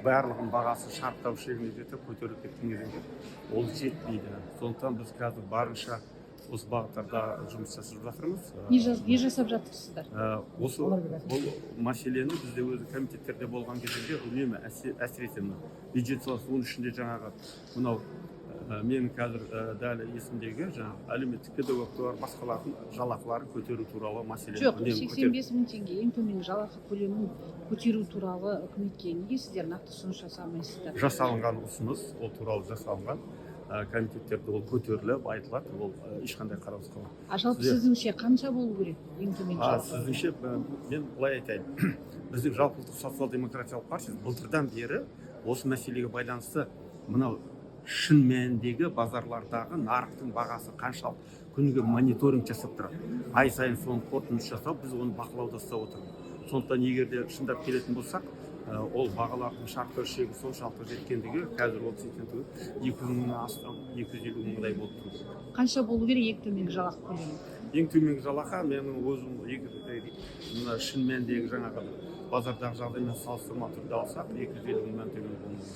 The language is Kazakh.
барлығының бағасы шарықтау шегіне жетіп көтеріліп кеткен кезеңде ол жетпейді. Сондықтан біз қазір барынша осы бағыттарда жұмыс жасап жатырмыз. Не жасап жатырсыздар? Осы бұл мәселені бізде өзі комитеттерде болған кезеңде үнемі әсіресе бюджет саласы, оның ішінде жаңағы мынау менің қазір дәл есімдегі жаңағы әлеуметтік педагогтар басқалардың жалақыларын көтеру туралы мәселе. Жоқ, 85 мың теңге ең төменгі жалақы көлемін көтеру туралы үкіметке неге сіздер нақты ұсыныс жасамайсыздар? Жасалынған ұсыныс, ол туралы жасалынған комитеттерде ол көтеріліп айтылады, ол ешқандай қараусыз қалмайды. Жалпы сіздіңше қанша болу керек ең төменгі жалақы? Сіздіңше мен былай айтайын. Біздің жалпыұлттық социал-демократиялық партия былтырдан бері осы мәселеге байланысты мынау шын мәніндегі базарлардағы нарықтың бағасы қаншалық күніге мониторинг жасап тұрады. Ай сайын соны қорытынды жасап, біз оны бақылауда ұстап отырмыз. Сондықтан егер де шындап келетін болсақ, ол бағалардың шарықтау шегі соншалықты жеткендігі қазір 200 мыңнан астам 250 мыңдай болып тұр. Қанша болу керек ең төменгі жалақы көлемі? Ең төменгі жалақы менің өзім шын мәніндегі жаңағы базардағы жағдаймен салыстырма түрде алсақ 250 мыңнан төмен болмайды.